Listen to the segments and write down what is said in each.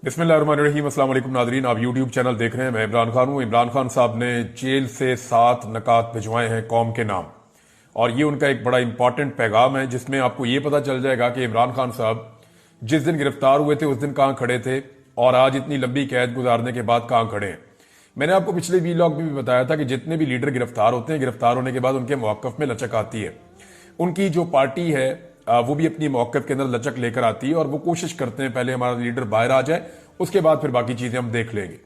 बिस्मिल्लाहिर्रहमानिर्रहीम। अस्सलाम वालेकुम नादरीन, आप यूट्यूब चैनल देख रहे हैं। मैं इमरान खान हूं। इमरान खान साहब ने जेल से 7 नकात भिजवाए हैं कौम के नाम, और ये उनका एक बड़ा इंपॉर्टेंट पैगाम है जिसमें आपको ये पता चल जाएगा कि इमरान खान साहब जिस दिन गिरफ्तार हुए थे उस दिन कहां खड़े थे और आज इतनी लंबी कैद गुजारने के बाद कहां खड़े हैं। मैंने आपको पिछले वीलॉग में भी बताया था कि जितने भी लीडर गिरफ्तार होते हैं, गिरफ्तार होने के बाद उनके मौकफ में लचक आती है। उनकी जो पार्टी है वो भी अपनी मौकफ के अंदर लचक लेकर आती है और वो कोशिश करते हैं पहले हमारा लीडर बाहर आ जाए, उसके बाद फिर बाकी चीजें हम देख लेंगे।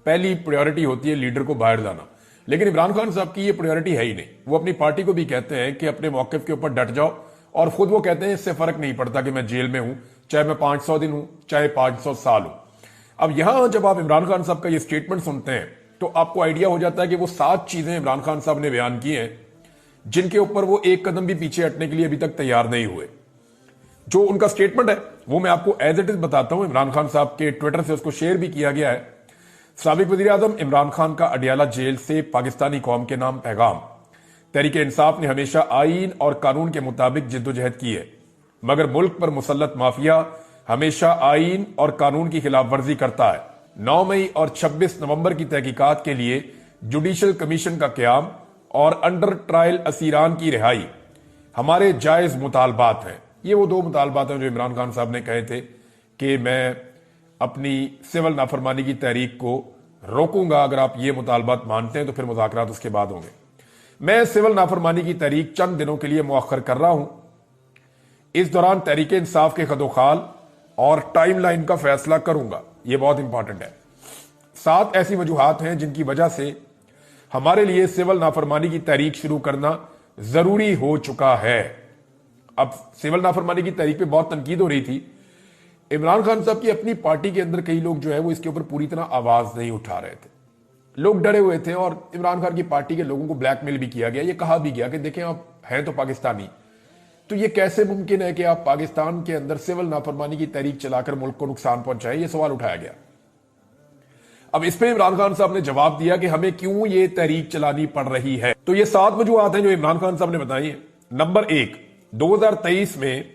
पहली प्रायोरिटी होती है लीडर को बाहर लाना, लेकिन इमरान खान साहब की ये प्रायोरिटी है ही नहीं। वो अपनी पार्टी को भी कहते हैं कि अपने मौकफ के ऊपर डट जाओ, और खुद वो कहते हैं इससे फर्क नहीं पड़ता कि मैं जेल में हूं, चाहे मैं 500 दिन हूं चाहे 500 साल हूं। अब यहां जब आप इमरान खान साहब का ये स्टेटमेंट सुनते हैं तो आपको आइडिया हो जाता है कि वो 7 चीजें इमरान खान साहब ने बयान की हैं जिनके ऊपर वो एक कदम भी पीछे हटने के लिए अभी तक तैयार नहीं हुए। जो उनका स्टेटमेंट है वो मैं आपको एज इट इज बताता हूं। इमरान खान साहब के ट्विटर से उसको शेयर भी किया गया है। साबिक वजीर आजम इमरान खान का अडियाला जेल से पाकिस्तानी कौम के नाम पैगाम। तहरीक इंसाफ ने हमेशा आईन और कानून के मुताबिक जिद्दोजहद की है, मगर मुल्क पर मुसल्लत माफिया हमेशा आईन और कानून की खिलाफ वर्जी करता है। 9 मई और 26 नवंबर की तहकीकात के लिए जुडिशल कमीशन का क्याम और अंडर ट्रायल असीरान की रिहाई हमारे जायज मुतालबात हैं। ये वो 2 मुतालबात हैं जो इमरान खान साहब ने कहे थे कि मैं अपनी सिविल नाफरमानी की तहरीक को रोकूंगा। अगर आप ये मुतालबात मानते हैं तो फिर मुज़ाकरात उसके बाद होंगे। मैं सिविल नाफरमानी की तहरीक चंद दिनों के लिए मुअख्खर कर रहा हूं। इस दौरान तहरीक इंसाफ के खदोखाल और टाइमलाइन का फैसला करूंगा। यह बहुत इंपॉर्टेंट है। 7 ऐसी वजूहात हैं जिनकी वजह से हमारे लिए सिविल नाफरमानी की तहरीक शुरू करना जरूरी हो चुका है। अब सिविल नाफरमानी की तहरीक पे बहुत तनकीद हो रही थी। इमरान खान साहब की अपनी पार्टी के अंदर कई लोग जो है वो इसके ऊपर पूरी तरह आवाज नहीं उठा रहे थे। लोग डरे हुए थे और इमरान खान की पार्टी के लोगों को ब्लैकमेल भी किया गया। ये कहा भी गया कि देखें आप हैं तो पाकिस्तानी, तो ये कैसे मुमकिन है कि आप पाकिस्तान के अंदर सिविल नाफरमानी की तहरीक चलाकर मुल्क को नुकसान पहुंचाए। ये सवाल उठाया गया। अब इस पे इमरान खान साहब ने जवाब दिया कि हमें क्यों ये तहरीक चलानी पड़ रही है। तो ये 7 वजूहात हैं जो इमरान खान साहब ने बताई है। नंबर 1, 2023 में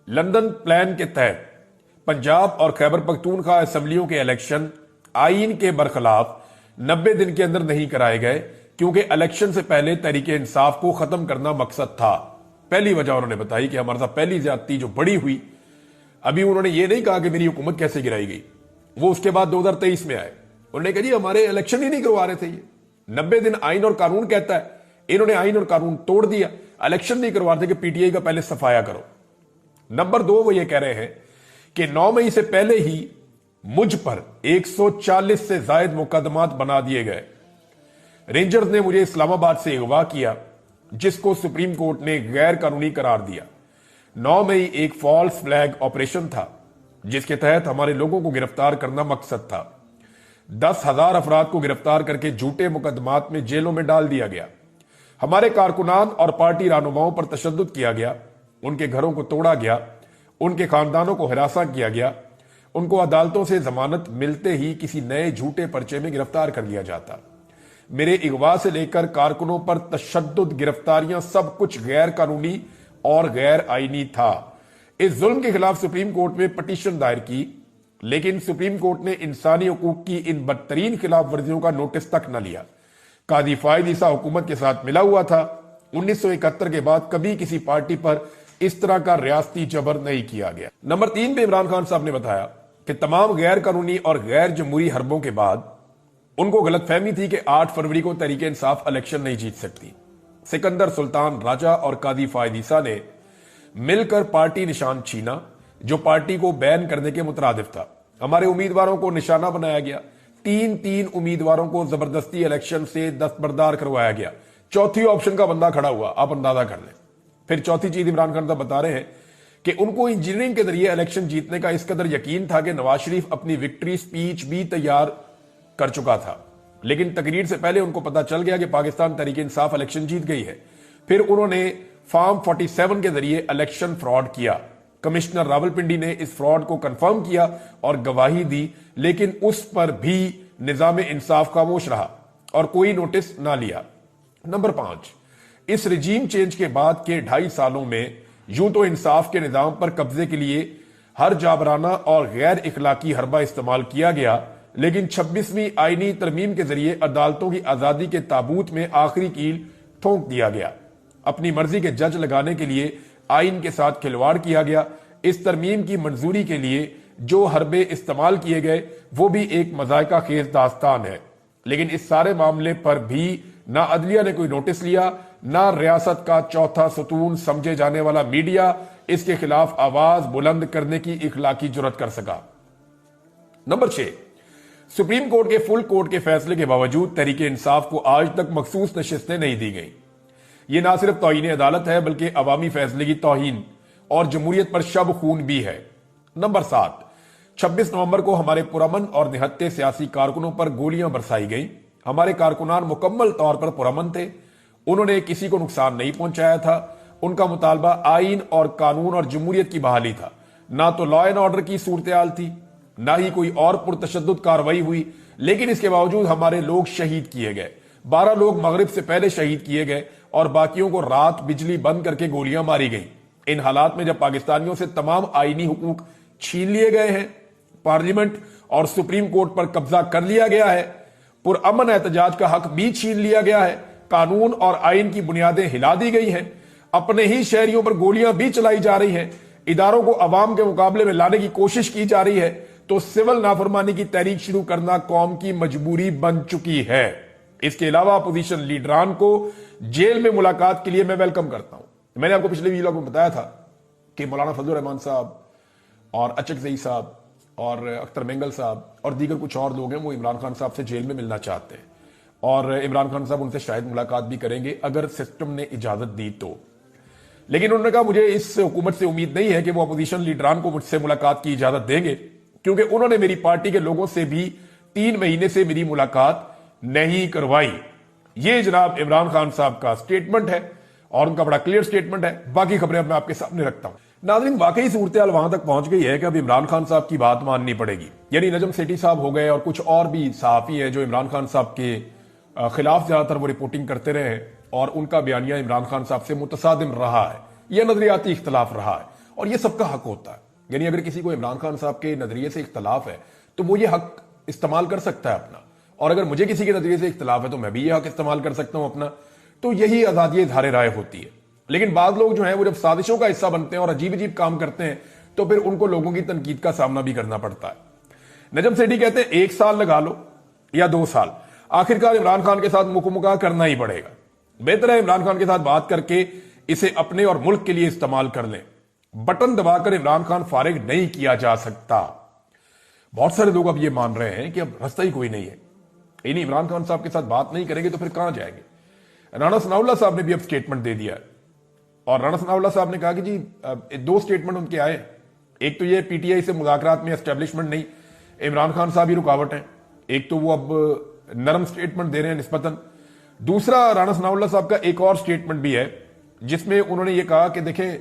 लंदन प्लान के तहत पंजाब और खैबर पख्तूनख्वा असेंबलियों के इलेक्शन आईन के बरखिलाफ 90 दिन के अंदर नहीं कराए गए, क्योंकि इलेक्शन से पहले तहरीक इंसाफ को खत्म करना मकसद था। पहली वजह उन्होंने बताई कि हमारे साथ पहली ज्यादती जो बड़ी हुई, अभी उन्होंने ये नहीं कहा कि मेरी हुकूमत कैसे गिराई गई, वो उसके बाद 2023 में आए। उन्होंने कहा जी हमारे इलेक्शन ही नहीं करवा रहे थे, ये 90 दिन आईन और कानून कहता है, इन्होंने आईन और कानून तोड़ दिया, इलेक्शन नहीं करवा रहे थे कि पीटीआई का पहले सफाया करो। नंबर 2, वो ये कह रहे हैं कि 9 मई से पहले ही मुझ पर 140 से जायद मुकदमात बना दिए गए। रेंजर्स ने मुझे इस्लामाबाद से अगवा किया, जिसको सुप्रीम कोर्ट ने गैर कानूनी करार दिया। 9 मई एक फॉल्स फ्लैग ऑपरेशन था जिसके तहत हमारे लोगों को गिरफ्तार करना मकसद था। 10,000 अफराद को गिरफ्तार करके झूठे मुकदमात में जेलों में डाल दिया गया। हमारे कारकुनान और पार्टी रहनुमाओं पर तशद्दुद किया गया, उनके घरों को तोड़ा गया, उनके खानदानों को हिरासा किया गया, उनको अदालतों से जमानत मिलते ही किसी नए झूठे पर्चे में गिरफ्तार कर लिया जाता। मेरे अगवा से लेकर कारकुनों पर तशद्दुद, गिरफ्तारियां, सब कुछ गैर कानूनी और गैर आईनी था। इस जुल्म के खिलाफ सुप्रीम कोर्ट में पिटीशन दायर की, लेकिन सुप्रीम कोर्ट ने इंसानी हकूक की इन बदतरीन खिलाफ वर्जियों का नोटिस तक न लिया। कादी फायद ईसा हुकूमत के साथ मिला हुआ था। 1971 के बाद कभी किसी पार्टी पर इस तरह का रियासती जबर नहीं किया गया। नंबर 3 पे इमरान खान साहब ने बताया कि तमाम गैर कानूनी और गैर जमहूरी हरबों के बाद उनको गलतफहमी थी कि 8 फरवरी को तहरीक इंसाफ इलेक्शन नहीं जीत सकती। सिकंदर सुल्तान राजा और कादी फायद ईसा ने मिलकर पार्टी निशान छीना, जो पार्टी को बैन करने के मुतरादिफ था। हमारे उम्मीदवारों को निशाना बनाया गया। 3 उम्मीदवारों को जबरदस्ती इलेक्शन से दस्तबरदार करवाया गया। चौथी ऑप्शन का बंदा खड़ा हुआ, आप अंदाजा कर लें। फिर चौथी चीज इमरान खान साहब बता रहे हैं कि उनको इंजीनियरिंग के जरिए इलेक्शन जीतने का इस कदर यकीन था कि नवाज शरीफ अपनी विक्ट्री स्पीच भी तैयार कर चुका था, लेकिन तकरीर से पहले उनको पता चल गया कि पाकिस्तान तहरीक इंसाफ इलेक्शन जीत गई है। फिर उन्होंने फॉर्म 47 के जरिए इलेक्शन फ्रॉड किया। कमिश्नर रावलपिंडी ने इस फ्रॉड को कंफर्म किया और गवाही दी, लेकिन उस पर भी निजाम इंसाफ खामोश रहा और कोई नोटिस ना लिया। नंबर 5, इस रिजीम चेंज के बाद के 2.5 सालों में यूं तो इंसाफ के निजाम पर कब्जे के लिए हर जाबराना और गैर इखलाकी हरबा इस्तेमाल किया गया, लेकिन 26वीं आईनी तरमीम के जरिए अदालतों की आजादी के ताबूत में आखिरी कील ठोंक दिया गया। अपनी मर्जी के जज लगाने के लिए आइन के साथ खिलवाड़ किया गया। इस तरमीम की मंजूरी के लिए जो हरबे इस्तेमाल किए गए वो भी एक मजायका खेज दास्तान है। लेकिन इस सारे मामले पर भी ना अदलिया ने कोई नोटिस लिया, ना रियासत का चौथा सतून समझे जाने वाला मीडिया इसके खिलाफ आवाज बुलंद करने की इखलाकी जुर्रत कर सका। नंबर 6, सुप्रीम कोर्ट के फुल कोर्ट के फैसले के बावजूद तहरीक इंसाफ को आज तक मखसूस नशिस्तें नहीं दी गई। यह ना सिर्फ तौहीन अदालत है बल्कि अवामी फैसले की तौहीन और जमहूरियत पर शब खून भी है। नंबर 7, 26 नवंबर को हमारे पुरअमन और निहत्ते सियासी कारकुनों पर गोलियां बरसाई गई। हमारे कारकुनान मुकम्मल तौर पर पुरअमन थे, उन्होंने किसी को नुकसान नहीं पहुंचाया था। उनका मुतालबा आइन और कानून और जमहूरियत की बहाली था, ना तो लॉ एंड ऑर्डर की सूरत-ए-हाल थी, ना ही कोई और पुरतशद्दुद कार्रवाई हुई। लेकिन इसके बावजूद हमारे लोग शहीद किए गए। 12 लोग मगरिब से पहले शहीद किए गए और बाकियों को रात बिजली बंद करके गोलियां मारी गई। इन हालात में जब पाकिस्तानियों से तमाम आईनी हुकूक छीन लिए गए हैं, पार्लियामेंट और सुप्रीम कोर्ट पर कब्जा कर लिया गया है, पुरअमन एहतजाज का हक भी छीन लिया गया है, कानून और आइन की बुनियादें हिला दी गई हैं, अपने ही शहरियों पर गोलियां भी चलाई जा रही हैं, इदारों को अवाम के मुकाबले में लाने की कोशिश की जा रही है, तो सिविल नाफरमानी की तहरीक शुरू करना कौम की मजबूरी बन चुकी है। इसके अलावा अपोजिशन लीडरान को जेल में मुलाकात के लिए मैं वेलकम करता हूं। मैंने आपको पिछले वीडियो में बताया था कि मौलाना फजलुर रहमान साहब और अचक ज़ई साहब और अख्तर मेंगल साहब और दीगर कुछ और लोग हैं, वो इमरान खान साहब से जेल में मिलना चाहते हैं और इमरान खान साहब उनसे शायद मुलाकात भी करेंगे अगर सिस्टम ने इजाजत दी तो। लेकिन उन्होंने कहा मुझे इस हुकूमत से उम्मीद नहीं है कि वो अपोजिशन लीडरान को मुझसे मुलाकात की इजाजत देंगे, क्योंकि उन्होंने मेरी पार्टी के लोगों से भी 3 महीने से मेरी मुलाकात नहीं करवाई। ये जनाब इमरान खान साहब का स्टेटमेंट है और उनका बड़ा क्लियर स्टेटमेंट है। बाकी खबरें अब मैं आपके सामने रखता हूं। नाज़रीन, वाकई सूरत-ए-हाल वहां तक पहुंच गई है कि अब इमरान खान साहब की बात माननी पड़ेगी। यानी नजम सेठी साहब हो गए और कुछ और भी सहाफी हैं जो इमरान खान साहब के खिलाफ ज्यादातर वो रिपोर्टिंग करते रहे और उनका बयानिया इमरान खान साहब से मुतसादिम रहा है, यह नजरियाती इख्तलाफ रहा है और यह सबका हक होता है। यानी अगर किसी को इमरान खान साहब के नजरिए से इख्तलाफ है तो वो ये हक इस्तेमाल कर सकता है अपना, और अगर मुझे किसी के नजरिए से इख्तलाफ है तो मैं भी ये हक इस्तेमाल कर सकता हूं अपना। तो यही आजादी इज़हार राय होती है। लेकिन बाद लोग जो है वो जब साजिशों का हिस्सा बनते हैं और अजीब अजीब काम करते हैं तो फिर उनको लोगों की तनकीद का सामना भी करना पड़ता है। नजम सेठी कहते हैं 1 साल लगा लो या 2 साल, आखिरकार इमरान खान के साथ मुकमुका करना ही पड़ेगा। बेहतर है इमरान खान के साथ बात करके इसे अपने और मुल्क के लिए इस्तेमाल कर लें। बटन दबाकर इमरान खान फारिग नहीं किया जा सकता। बहुत सारे लोग अब ये मान रहे हैं कि अब रास्ता ही कोई नहीं है, यानी इमरान खान साहब के साथ बात नहीं करेंगे तो फिर कहां जाएंगे। राणा सनाउल्लाह साहब ने भी अब स्टेटमेंट दे दिया है और राणा सनाउल्लाह साहब ने कहा कि जी 2 स्टेटमेंट उनके आए। एक तो ये पीटीआई से मुज़ाकरात में एस्टेब्लिशमेंट नहीं, इमरान खान साहब ही रुकावट है। एक तो वो अब नरम स्टेटमेंट दे रहे हैं निस्बतन। दूसरा राणा सनाउल्लाह साहब का एक और स्टेटमेंट भी है जिसमें उन्होंने ये कहा कि देखें,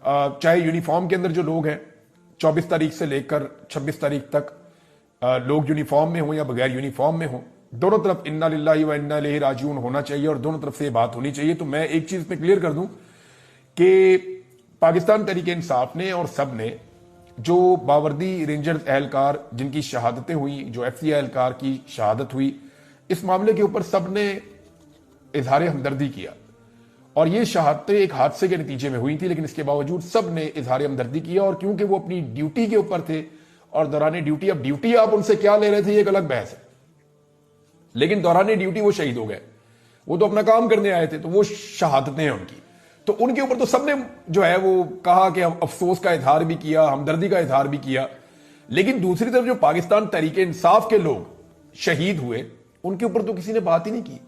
चाहे यूनिफॉर्म के अंदर जो लोग हैं 24 तारीख से लेकर 26 तारीख तक लोग यूनिफॉर्म में हो या बगैर यूनिफॉर्म में हो, दोनों तरफ इन्ना लिल्लाहि व इन्ना इलैहि राजिऊन होना चाहिए और दोनों तरफ से ये बात होनी चाहिए। तो मैं एक चीज में क्लियर कर दूं कि पाकिस्तान तहरीक इंसाफ ने और सब ने जो बावर्दी रेंजर्स एहलकार जिनकी शहादतें हुई, जो एफसी एहलकार की शहादत हुई, इस मामले के ऊपर सब ने इजहार हमदर्दी किया और ये शहादतें एक हादसे के नतीजे में हुई थी, लेकिन इसके बावजूद सब ने इजहार हमदर्दी किया। और क्योंकि वो अपनी ड्यूटी के ऊपर थे और दौरान ड्यूटी, अब ड्यूटी आप उनसे क्या ले रहे थे ये एक अलग बहस है, लेकिन दौरान ड्यूटी वो शहीद हो गए। वो तो अपना काम करने आए थे, तो वो शहादतें हैं उनकी, तो उनके ऊपर तो सबने जो है वो कहा कि अफसोस का इजहार भी किया, हमदर्दी का इजहार भी किया। लेकिन दूसरी तरफ जो पाकिस्तान तहरीक इंसाफ के लोग शहीद हुए उनके ऊपर तो किसी ने बात ही नहीं की।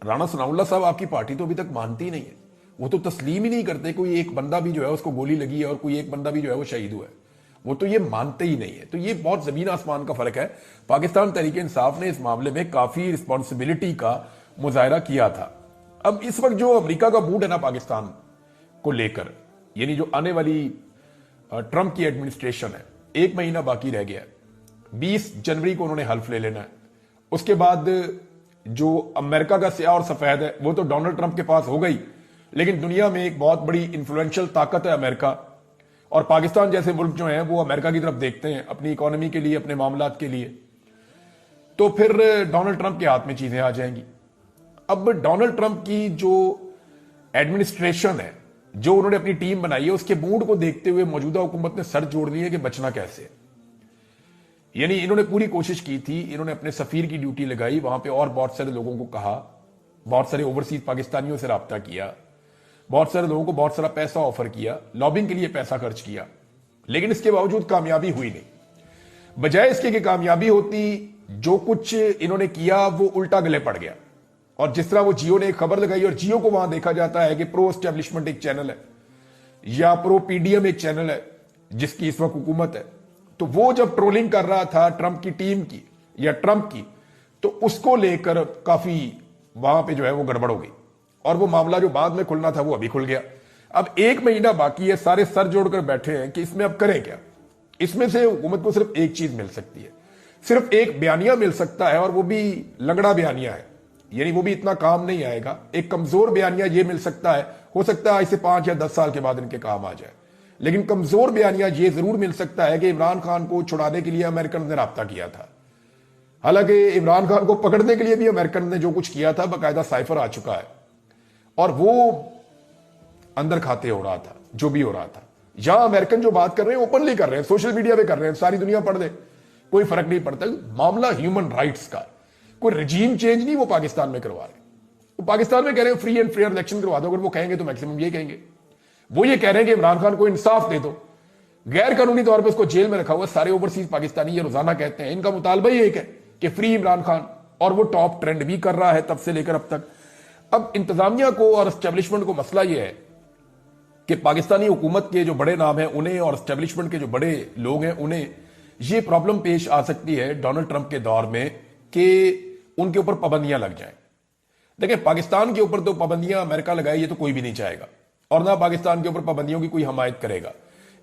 राणा सनाउल्लाह साहब आपकी पार्टी तो अभी तक मानती ही नहीं है, वो तो तस्लीम ही नहीं करते कोई एक बंदा भी जो है उसको गोली लगी है और कोई एक बंदा भी जो है वो शहीद हुआ है, वो तो ये मानते ही नहीं है। तो ये बहुत जमीन आसमान का फर्क है। पाकिस्तान तहरीक इंसाफ ने इस मामले में काफी रिस्पॉन्सिबिलिटी का मुजाहरा किया था। अब इस वक्त जो अमेरिका का मूड है ना पाकिस्तान को लेकर, यानी जो आने वाली ट्रंप की एडमिनिस्ट्रेशन है, 1 महीना बाकी रह गया है, 20 जनवरी को उन्होंने हल्फ ले लेना है। उसके बाद जो अमेरिका का स्याह और सफेद है वो तो डोनाल्ड ट्रंप के पास हो गई, लेकिन दुनिया में एक बहुत बड़ी इंफ्लुएंशियल ताकत है अमेरिका, और पाकिस्तान जैसे मुल्क जो हैं वो अमेरिका की तरफ देखते हैं अपनी इकोनॉमी के लिए, अपने मामलात के लिए, तो फिर डोनाल्ड ट्रंप के हाथ में चीजें आ जाएंगी। अब डोनाल्ड ट्रंप की जो एडमिनिस्ट्रेशन है, जो उन्होंने अपनी टीम बनाई है, उसके मूड को देखते हुए मौजूदा हुकूमत ने सर जोड़ दिए कि बचना कैसे। यानी इन्होंने पूरी कोशिश की थी, इन्होंने अपने सफीर की ड्यूटी लगाई वहां पे और बहुत सारे लोगों को कहा, बहुत सारे ओवरसीज पाकिस्तानियों से रब्ता किया, बहुत सारे लोगों को बहुत सारा पैसा ऑफर किया, लॉबिंग के लिए पैसा खर्च किया, लेकिन इसके बावजूद कामयाबी हुई नहीं। बजाय इसके कि कामयाबी होती, जो कुछ इन्होंने किया वो उल्टा गले पड़ गया। और जिस तरह वो जियो ने एक खबर लगाई, और जियो को वहां देखा जाता है कि प्रो एस्टेब्लिशमेंट एक चैनल है या प्रो पीडीएम एक चैनल है जिसकी इस वक्त हुकूमत है, तो वो जब ट्रोलिंग कर रहा था ट्रंप की टीम की या ट्रंप की, तो उसको लेकर काफी वहां पे जो है वो गड़बड़ हो गई, और वो मामला जो बाद में खुलना था वो अभी खुल गया। अब 1 महीना बाकी है, सारे सर जोड़कर बैठे हैं कि इसमें अब करें क्या। इसमें से हुकूमत को सिर्फ एक चीज मिल सकती है, सिर्फ एक बयानिया मिल सकता है, और वो भी लंगड़ा बयानिया है, यानी वो भी इतना काम नहीं आएगा। एक कमजोर बयानिया ये मिल सकता है, हो सकता है इसे 5 या 10 साल के बाद इनके काम आ जाए, लेकिन कमजोर बयानिया ये जरूर मिल सकता है कि इमरान खान को छुड़ाने के लिए अमेरिकन ने राब्ता किया था। हालांकि इमरान खान को पकड़ने के लिए भी अमेरिकन ने जो कुछ किया था, बाकायदा साइफर आ चुका है, और वो अंदर खाते हो रहा था जो भी हो रहा था। यहां अमेरिकन जो बात कर रहे हैं ओपनली कर रहे हैं, सोशल मीडिया पे कर रहे हैं, सारी दुनिया पढ़ दे, कोई फर्क नहीं पड़ता। मामला ह्यूमन राइट्स का, कोई रजीम चेंज नहीं वो पाकिस्तान में करवा रहे। वो पाकिस्तान में कह रहे हैं फ्री एंड फेयर इलेक्शन करवा दो, अगर वो कहेंगे तो मैक्सिमम ये कहेंगे। वो ये कह रहे हैं कि इमरान खान को इंसाफ दे दो, गैर कानूनी तौर पर उसको जेल में रखा हुआ। सारे ओवरसीज पाकिस्तानी ये रोजाना कहते हैं, इनका मुतालबा ही एक है कि फ्री इमरान खान, और वो टॉप ट्रेंड भी कर रहा है तब से लेकर अब तक। अब इंतजामिया को और एस्टेब्लिशमेंट को मसला यह है कि पाकिस्तानी हुकूमत के जो बड़े नाम हैं उन्हें, और एस्टेब्लिशमेंट के जो बड़े लोग हैं उन्हें ये प्रॉब्लम पेश आ सकती है डोनाल्ड ट्रंप के दौर में कि उनके ऊपर पाबंदियां लग जाएं। देखिए, पाकिस्तान के ऊपर तो पाबंदियां अमेरिका लगाए ये तो कोई भी नहीं चाहेगा, और ना पाकिस्तान के ऊपर पाबंदियों की कोई हमायत करेगा।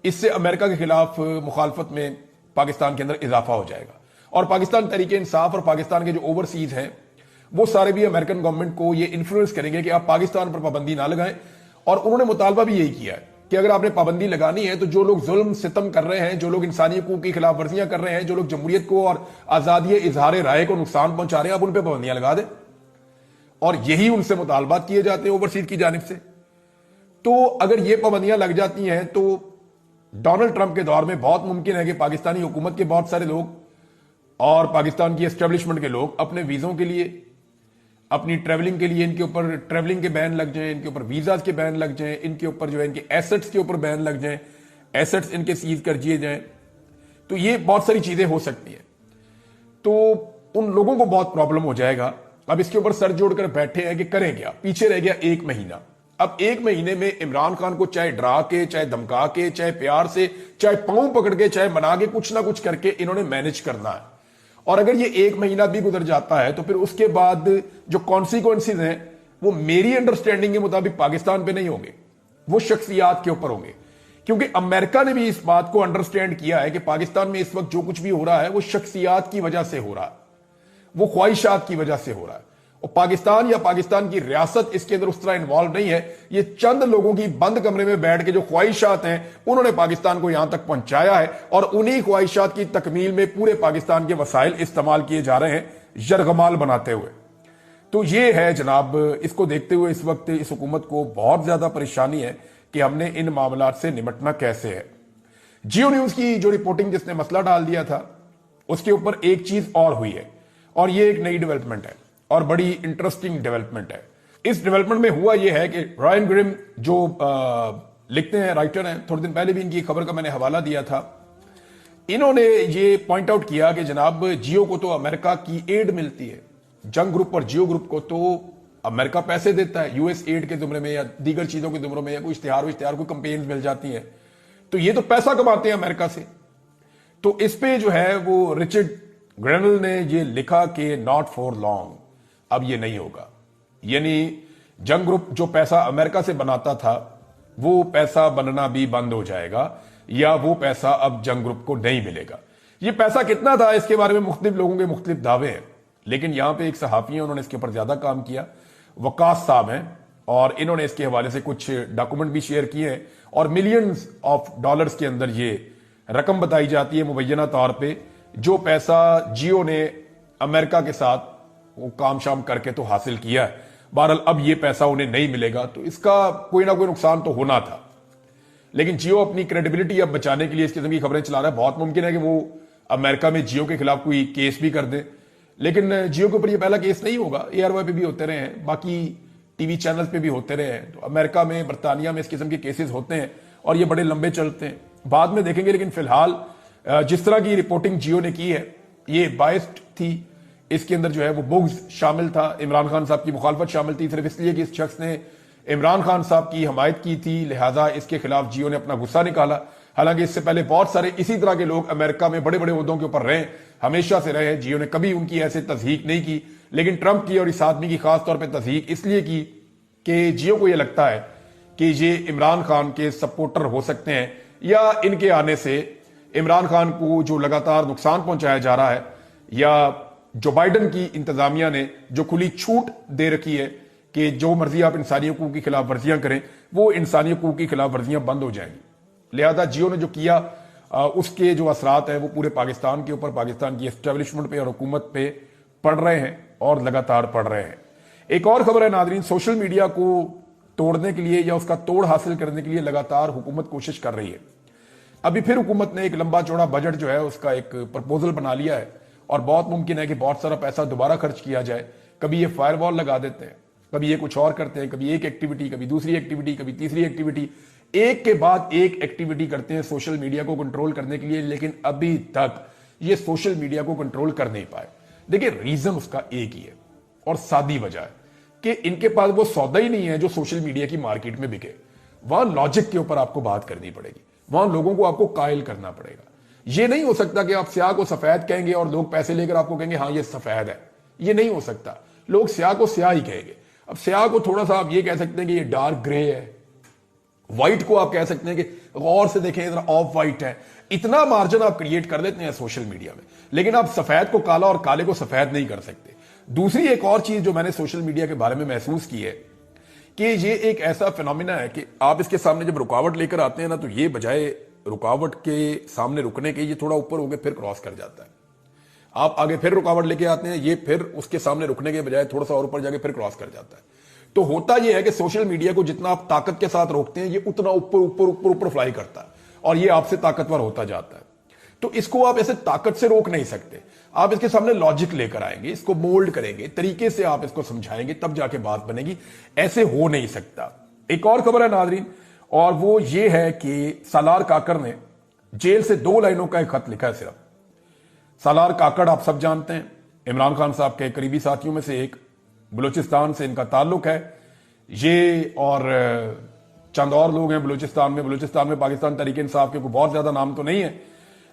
इससे अमेरिका के खिलाफ मुखालफत में पाकिस्तान के अंदर इजाफा हो जाएगा, और पाकिस्तान तहरीक इंसाफ और पाकिस्तान के जो ओवरसीज हैं वो सारे भी अमेरिकन गवर्नमेंट को ये इन्फ्लुएंस करेंगे कि आप पाकिस्तान पर पाबंदी ना लगाएं। और उन्होंने मुतालबा भी यही किया है कि अगर आपने पाबंदी लगानी है तो जो लोग जुल्म सितम कर रहे हैं, जो लोग इंसानी हकूक की खिलाफ वर्जियां कर रहे हैं, जो लोग जमहूरियत को और आजादी इजहार राय को नुकसान पहुंचा रहे हैं, आप उन पर पाबंदियां लगा दें। और यही उनसे मुतालबात किए जाते हैं ओवरसीज की जानिब से। तो अगर ये पाबंदियां लग जाती हैं तो डोनाल्ड ट्रंप के दौर में बहुत मुमकिन है कि पाकिस्तानी हुकूमत के बहुत सारे लोग और पाकिस्तान की एस्टेब्लिशमेंट के लोग अपने वीजों के लिए, अपनी ट्रैवलिंग के लिए, इनके ऊपर ट्रैवलिंग के बैन लग जाएं, इनके ऊपर वीजाज के बैन लग जाएं, इनके ऊपर जो है इनके एसेट्स के ऊपर बैन लग जाएं, एसेट्स इनके सीज कर दिए जाएं। तो ये बहुत सारी चीजें हो सकती हैं, तो उन लोगों को बहुत प्रॉब्लम हो जाएगा। अब इसके ऊपर सर जोड़कर बैठे हैं कि करें क्या। पीछे रह गया 1 महीना। अब 1 महीने में इमरान खान को चाहे डरा के, चाहे धमका के, चाहे प्यार से, चाहे पांव पकड़ के, चाहे मना के, कुछ ना कुछ करके इन्होंने मैनेज करना है। और अगर ये 1 महीना भी गुजर जाता है तो फिर उसके बाद जो कॉन्सिक्वेंसेज हैं वो मेरी अंडरस्टैंडिंग के मुताबिक पाकिस्तान पे नहीं होंगे, वो शख्सियात के ऊपर होंगे। क्योंकि अमेरिका ने भी इस बात को अंडरस्टैंड किया है कि पाकिस्तान में इस वक्त जो कुछ भी हो रहा है वो शख्सियात की वजह से हो रहा है, वो ख्वाहिशात की वजह से हो रहा है। और पाकिस्तान या पाकिस्तान की रियासत इसके अंदर उस तरह इन्वॉल्व नहीं है। ये चंद लोगों की बंद कमरे में बैठ के जो ख्वाहिशात हैं उन्होंने पाकिस्तान को यहां तक पहुंचाया है, और उन्हीं ख्वाहिशात की तकमील में पूरे पाकिस्तान के वसाइल इस्तेमाल किए जा रहे हैं यरगमाल बनाते हुए। तो ये है जनाब, इसको देखते हुए इस वक्त इस हुकूमत को बहुत ज्यादा परेशानी है कि हमने इन मामलात से निपटना कैसे है। जियो न्यूज की जो रिपोर्टिंग जिसने मसला डाल दिया था उसके ऊपर एक चीज और हुई है, और ये एक नई डेवलपमेंट है और बड़ी इंटरेस्टिंग डेवलपमेंट है। इस डेवलपमेंट में हुआ यह है कि रायन ग्रिम जो लिखते हैं, राइटर हैं, थोड़े दिन पहले भी इनकी खबर का मैंने हवाला दिया था, इन्होंने ये पॉइंट आउट किया कि जनाब जियो को तो अमेरिका की एड मिलती है, जंग ग्रुप और जियो ग्रुप को तो अमेरिका पैसे देता है यूएस एड के जुमरे में या दीगर चीजों के जुमरों में, या कोई इश्तिहार कोई कंपेन्स मिल जाती है, तो ये तो पैसा कमाते हैं अमेरिका से। तो इस पे जो है वो रिचर्ड ग्रेनल ने ये लिखा कि नॉट फॉर लॉन्ग, अब ये नहीं होगा। यानी जंग ग्रुप जो पैसा अमेरिका से बनाता था वो पैसा बनना भी बंद हो जाएगा, या वो पैसा अब जंग ग्रुप को नहीं मिलेगा। ये पैसा कितना था इसके बारे में मुख्तलिफ लोगों के मुख्तलिफ दावे हैं, लेकिन यहां पे एक सहाफी है, उन्होंने इसके ऊपर ज्यादा काम किया, वकास साहब हैं, और इन्होंने इसके हवाले से कुछ डॉक्यूमेंट भी शेयर किए हैं, और मिलियंस ऑफ डॉलर्स के अंदर ये रकम बताई जाती है मुबैना तौर पे, जो पैसा जियो ने अमेरिका के साथ वो काम शाम करके तो हासिल किया है। बहरहाल अब ये पैसा उन्हें नहीं मिलेगा, तो इसका कोई ना कोई नुकसान तो होना था। लेकिन जियो अपनी क्रेडिबिलिटी अब बचाने के लिए इस किस्म की खबरें चला रहा है। बहुत मुमकिन है कि वो अमेरिका में जियो के खिलाफ कोई केस भी कर दे, लेकिन जियो के ऊपर ये पहला केस नहीं होगा। एआरवाई पे भी होते रहे हैं, बाकी टीवी चैनल्स पे भी होते रहे हैं। तो अमेरिका में, बर्तानिया में इस किस्म के केसेस होते हैं और ये बड़े लंबे चलते हैं, बाद में देखेंगे। लेकिन फिलहाल जिस तरह की रिपोर्टिंग जियो ने की है ये बायस्ड थी। इसके अंदर जो है वो बुग्ज शामिल था, इमरान खान साहब की मुखालफत शामिल थी, सिर्फ इसलिए कि इस शख्स ने इमरान खान साहब की हमायत की थी, लिहाजा इसके खिलाफ जियो ने अपना गुस्सा निकाला। हालांकि इससे पहले बहुत सारे इसी तरह के लोग अमेरिका में बड़े बड़े ओहदों के ऊपर रहे, हमेशा से रहे। जियो ने कभी उनकी ऐसे तस्दीक नहीं की, लेकिन ट्रंप की और इस आदमी की खास तौर पर तस्दीक इसलिए की कि जियो को यह लगता है कि ये इमरान खान के सपोर्टर हो सकते हैं, या इनके आने से इमरान खान को जो लगातार नुकसान पहुंचाया जा रहा है, या जो बाइडन की इंतजामिया ने जो खुली छूट दे रखी है कि जो मर्जी आप इंसानी हकूक की खिलाफ वर्जियां करें, वो इंसानी हकूक की खिलाफ वर्जियां बंद हो जाएंगी। लिहाजा जियो ने जो किया उसके जो असरात है वो पूरे पाकिस्तान के ऊपर, पाकिस्तान की एस्टेब्लिशमेंट पे और हुकूमत पे पड़ रहे हैं और लगातार पड़ रहे हैं। एक और खबर है नाजरीन, सोशल मीडिया को तोड़ने के लिए या उसका तोड़ हासिल करने के लिए लगातार हुकूमत कोशिश कर रही है। अभी फिर हुकूमत ने एक लंबा चौड़ा बजट जो है उसका एक प्रपोजल बना लिया है और बहुत मुमकिन है कि बहुत सारा पैसा दोबारा खर्च किया जाए। कभी ये फायरवॉल लगा देते हैं, कभी ये कुछ और करते हैं, कभी एक एक्टिविटी, कभी दूसरी एक्टिविटी, कभी तीसरी एक्टिविटी, एक के बाद एक एक्टिविटी करते हैं सोशल मीडिया को कंट्रोल करने के लिए। लेकिन अभी तक ये सोशल मीडिया को कंट्रोल कर नहीं पाए। देखिए रीजन उसका एक ही है और सादी वजह है कि इनके पास वो सौदा ही नहीं है जो सोशल मीडिया की मार्केट में बिके। वहां लॉजिक के ऊपर आपको बात करनी पड़ेगी, वहां लोगों को आपको कायल करना पड़ेगा। ये नहीं हो सकता कि आप स्याह को सफेद कहेंगे और लोग पैसे लेकर आपको कहेंगे हाँ ये सफेद है। ये नहीं हो सकता। लोग स्याह को स्याह ही कहेंगे। अब स्याह को थोड़ा सा आप ये कह सकते हैं कि ये डार्क ग्रे है, व्हाइट को आप कह सकते हैं कि गौर से देखें इतना ऑफ व्हाइट है। इतना मार्जिन आप क्रिएट कर लेते हैं सोशल मीडिया में, लेकिन आप सफेद को काला और काले को सफेद नहीं कर सकते। दूसरी एक और चीज जो मैंने सोशल मीडिया के बारे में महसूस की है कि ये एक ऐसा फिनोमिना है कि आप इसके सामने जब रुकावट लेकर आते हैं ना, तो ये बजाय रुकावट के सामने रुकने के ये थोड़ा ऊपर होकर फिर क्रॉस कर जाता है। आप आगे फिर रुकावट लेके आते हैं, ये फिर उसके सामने रुकने के बजाय थोड़ा सा और ऊपर जाके फिर क्रॉस कर जाता है। तो होता यह है कि सोशल मीडिया को जितना आप ताकत के साथ रोकते हैं, ये उतना ऊपर ऊपर ऊपर ऊपर फ्लाई करता है और ये आपसे ताकतवर होता जाता है। तो इसको आप ऐसे ताकत से रोक नहीं सकते। आप इसके सामने लॉजिक लेकर आएंगे, इसको मोल्ड करेंगे, तरीके से आप इसको समझाएंगे, तब जाके बात बनेगी। ऐसे हो नहीं सकता। एक और खबर है नाजरीन, और वो ये है कि सालार काकड़ ने जेल से 2 लाइनों का एक खत लिखा है सिर्फ। सालार काकड़ आप सब जानते हैं, इमरान खान साहब के करीबी साथियों में से एक, बलूचिस्तान से इनका ताल्लुक है। ये और चंद और लोग हैं बलूचिस्तान में पाकिस्तान तहरीक इंसाफ के कोई बहुत ज्यादा नाम तो नहीं है,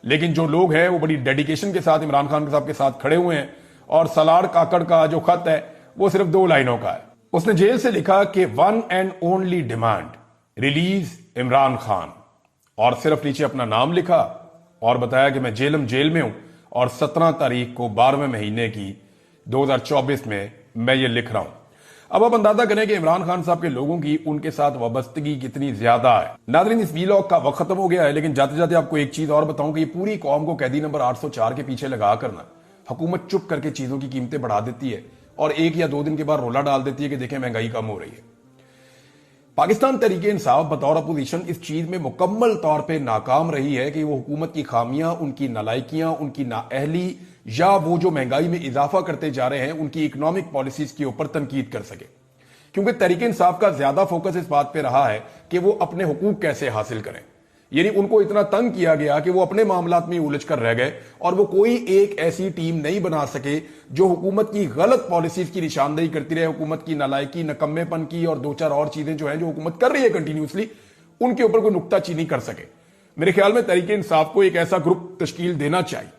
लेकिन जो लोग हैं वो बड़ी डेडिकेशन के साथ इमरान खान साहब के साथ खड़े हुए हैं। और सालार काकड़ का जो खत है वो सिर्फ 2 लाइनों का है। उसने जेल से लिखा कि 1 and only demand, release Imran Khan, और सिर्फ नीचे अपना नाम लिखा और बताया कि मैं जेल में हूं और 17 तारीख को 12वें महीने की 2024 में मैं ये लिख रहा हूं। अब आप अंदाजा करें कि इमरान खान साहब के लोगों की उनके साथ वाबस्तगी कितनी ज्यादा है। नाज़रीन, इस वीलॉग का वक्त खत्म हो गया है, लेकिन जाते जाते आपको एक चीज और बताऊं कि ये पूरी कौम को कैदी नंबर 804 के पीछे लगा करना, हुकूमत चुप करके चीजों की कीमतें बढ़ा देती है और 1 या 2 दिन के बाद रोला डाल देती है कि देखें महंगाई कम हो रही है। पाकिस्तान तहरीक इंसाफ बतौर अपोजिशन इस चीज में मुकम्मल तौर पर नाकाम रही है कि वो हुकूमत की खामियां, उनकी नालायकियां, उनकी नाअहली या वो जो महंगाई में इजाफा करते जा रहे हैं उनकी इकोनॉमिक पॉलिसीज के ऊपर तनकीद कर सके। क्योंकि तहरीक इंसाफ का ज्यादा फोकस इस बात पे रहा है कि वो अपने हुकूक कैसे हासिल करें। यानी उनको इतना तंग किया गया कि वो अपने मामलात में उलझ कर रह गए और वो कोई एक ऐसी टीम नहीं बना सके जो हुकूमत की गलत पॉलिसीज की निशानदेही करती रहे, हुकूमत की नालायकी, नकम्मेपन की और 2-4 और चीजें जो है जो हुकूमत कर रही है कंटिन्यूसली, उनके ऊपर कोई नुक्ताचीनी कर सके। मेरे ख्याल में तहरीक इंसाफ को एक ऐसा ग्रुप तश्कील देना चाहिए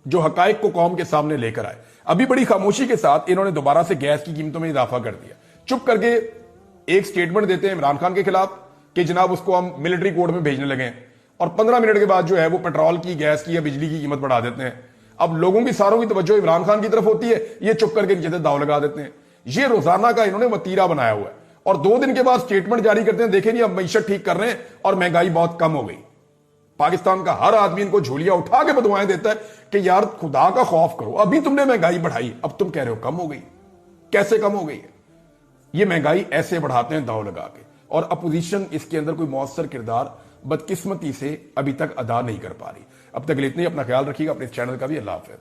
जो हकायक को कौम के सामने लेकर आए। अभी बड़ी खामोशी के साथ इन्होंने दोबारा से गैस की कीमतों में इजाफा कर दिया। चुप करके एक स्टेटमेंट देते हैं इमरान खान के खिलाफ कि जनाब उसको हम मिलिट्री कोर्ट में भेजने लगे हैं, और 15 मिनट के बाद जो है वो पेट्रोल की, गैस की या बिजली की कीमत बढ़ा देते हैं। अब लोगों की सारों की तवज्जो इमरान खान की तरफ होती है, ये चुप करके नीचे दाव लगा देते हैं। ये रोजाना का इन्होंने वतीरा बनाया हुआ है और 2 दिन के बाद स्टेटमेंट जारी करते हैं, देखें जी अब मईशत ठीक कर रहे हैं और महंगाई बहुत कम हो गई। पाकिस्तान का हर आदमी इनको झोलियां उठा के बदवाएं देता है कि यार खुदा का खौफ करो, अभी तुमने महंगाई बढ़ाई, अब तुम कह रहे हो कम हो गई। कैसे कम हो गई है? ये महंगाई ऐसे बढ़ाते हैं दांव लगा के, और अपोजिशन इसके अंदर कोई मौसर किरदार बदकिस्मती से अभी तक अदा नहीं कर पा रही। अब तक इतने ही, अपना ख्याल रखिएगा, अपने चैनल का भी। अल्लाह हाफ़िज़।